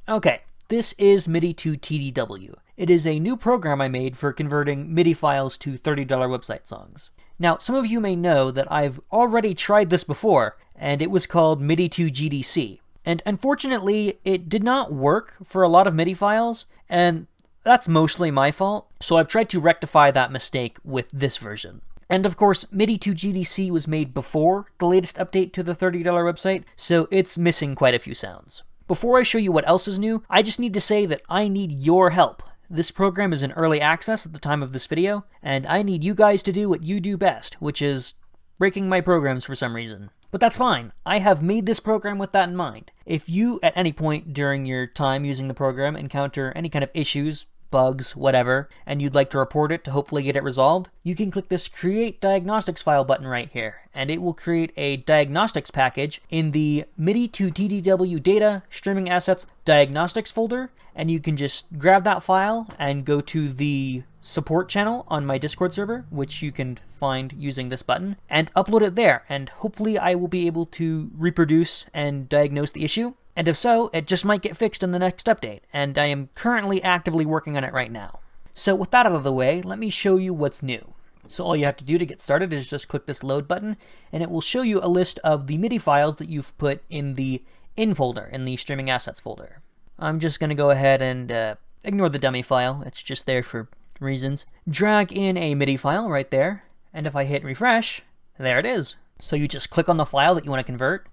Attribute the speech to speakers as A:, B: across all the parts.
A: Okay, this is MIDI to TDW. It is a new program I made for converting MIDI files to $30 website songs. Now, some of you may know that I've already tried this before, and it was called MIDI to GDC. And unfortunately, it did not work for a lot of MIDI files, and that's mostly my fault, so I've tried to rectify that mistake with this version. And of course, MIDI to GDC was made before the latest update to the $30 website, so it's missing quite a few sounds. Before I show you what else is new, I just need to say that I need your help. This program is in early access at the time of this video, and I need you guys to do what you do best, which is breaking my programs for some reason. But that's fine. I have made this program with that in mind. If you, at any point during your time using the program, encounter any kind of issues, bugs, whatever, and you'd like to report it to hopefully get it resolved, you can click this Create Diagnostics File button right here, and it will create a diagnostics package in the MIDI to TDW Data Streaming Assets Diagnostics folder, and you can just grab that file and go to the support channel on my Discord server, which you can find using this button, and upload it there, and hopefully I will be able to reproduce and diagnose the issue. And if so, it just might get fixed in the next update, and I am currently actively working on it right now. So with that out of the way, let me show you what's new. So all you have to do to get started is just click this load button, and it will show you a list of the MIDI files that you've put in the in folder, in the streaming assets folder. I'm just going to go ahead and ignore the dummy file, it's just there for reasons. Drag in a MIDI file right there, and if I hit refresh, there it is. So you just click on the file that you want to convert,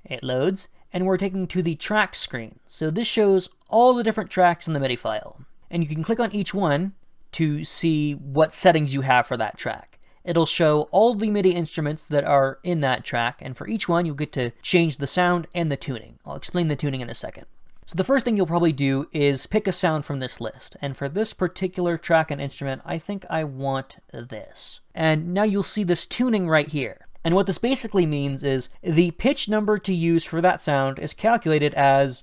A: it loads, and we're taken to the tracks screen. So this shows all the different tracks in the MIDI file. And you can click on each one to see what settings you have for that track. It'll show all the MIDI instruments that are in that track, and for each one you'll get to change the sound and the tuning. I'll explain the tuning in a second. So the first thing you'll probably do is pick a sound from this list. And for this particular track and instrument, I think I want this. And now you'll see this tuning right here. And what this basically means is the pitch number to use for that sound is calculated as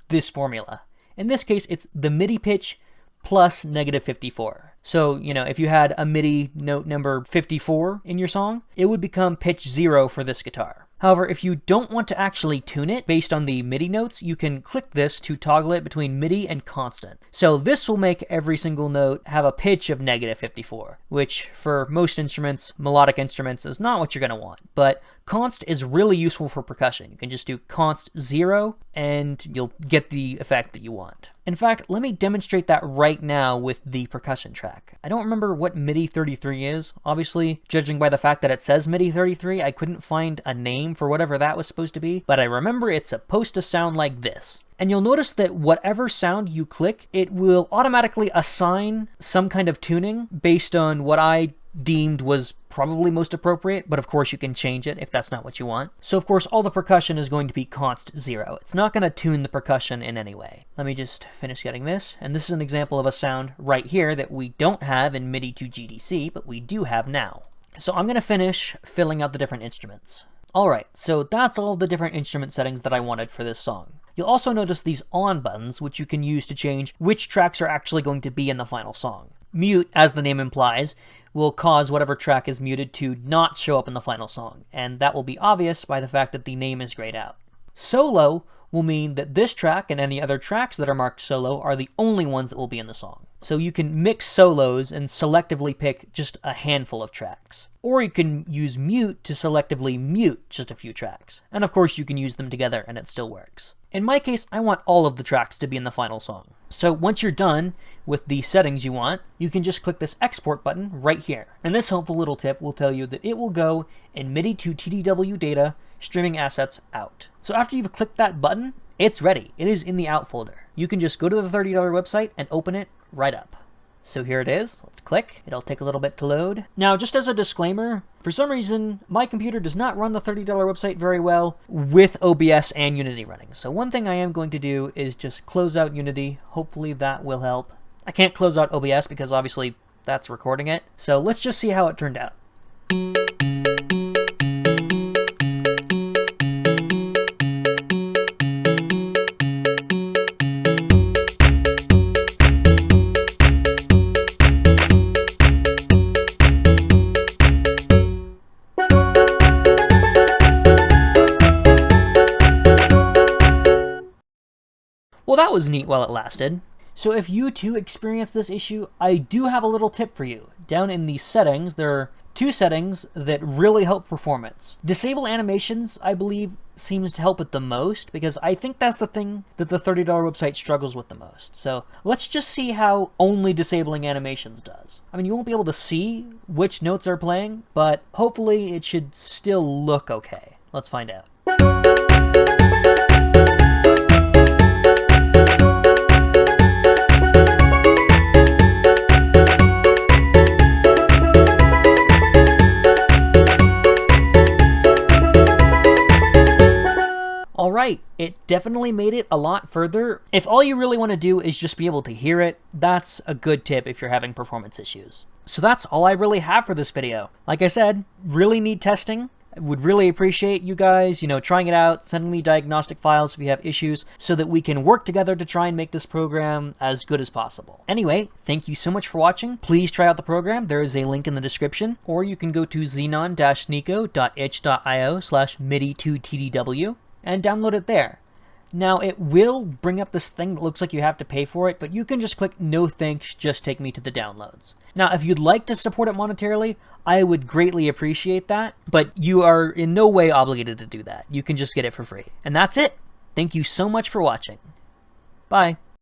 A: this formula. In this case, it's the MIDI pitch plus -54. So, if you had a MIDI note number 54 in your song, it would become pitch 0 for this guitar. However, if you don't want to actually tune it based on the MIDI notes, you can click this to toggle it between MIDI and constant. So this will make every single note have a pitch of -54, which for most instruments, melodic instruments, is not what you're going to want. But const is really useful for percussion. You can just do const 0 and you'll get the effect that you want. In fact, let me demonstrate that right now with the percussion track. I don't remember what MIDI 33 is. Obviously, judging by the fact that it says MIDI 33, I couldn't find a name for whatever that was supposed to be, but I remember it's supposed to sound like this. And you'll notice that whatever sound you click, it will automatically assign some kind of tuning based on what I deemed was probably most appropriate, but of course you can change it if that's not what you want. So of course all the percussion is going to be const 0. It's not going to tune the percussion in any way. Let me just finish getting this, and this is an example of a sound right here that we don't have in MIDI to GDC, but we do have now. So I'm going to finish filling out the different instruments. Alright, so that's all the different instrument settings that I wanted for this song. You'll also notice these on buttons, which you can use to change which tracks are actually going to be in the final song. Mute, as the name implies, will cause whatever track is muted to not show up in the final song, and that will be obvious by the fact that the name is grayed out. Solo will mean that this track and any other tracks that are marked solo are the only ones that will be in the song. So you can mix solos and selectively pick just a handful of tracks. Or you can use mute to selectively mute just a few tracks. And of course you can use them together and it still works. In my case, I want all of the tracks to be in the final song. So once you're done with the settings you want, you can just click this export button right here. And this helpful little tip will tell you that it will go in MIDI to TDW Data Streaming Assets Out. So after you've clicked that button, it's ready. It is in the out folder. You can just go to the $30 website and open it right up. So here it is. Let's click. It'll take a little bit to load. Now, just as a disclaimer, for some reason, my computer does not run the $30 website very well with OBS and Unity running. So one thing I am going to do is just close out Unity. Hopefully that will help. I can't close out OBS because obviously that's recording it. So let's just see how it turned out. Well, that was neat while it lasted. So if you too experience this issue, I do have a little tip for you. Down in the settings, there are 2 settings that really help performance. Disable animations, I believe, seems to help it the most, because I think that's the thing that the $30 website struggles with the most. So let's just see how only disabling animations does. I mean, you won't be able to see which notes are playing, but hopefully it should still look okay. Let's find out. Alright, it definitely made it a lot further. If all you really want to do is just be able to hear it, that's a good tip if you're having performance issues. So that's all I really have for this video. Like I said, really need testing. I would really appreciate you guys, trying it out, sending me diagnostic files if you have issues, so that we can work together to try and make this program as good as possible. Anyway, thank you so much for watching. Please try out the program. There is a link in the description, or you can go to xenon-nico.itch.io/MIDI2TDW. and download it there. Now, it will bring up this thing that looks like you have to pay for it, but you can just click no thanks, just take me to the downloads. Now, if you'd like to support it monetarily, I would greatly appreciate that, but you are in no way obligated to do that. You can just get it for free. And that's it. Thank you so much for watching. Bye.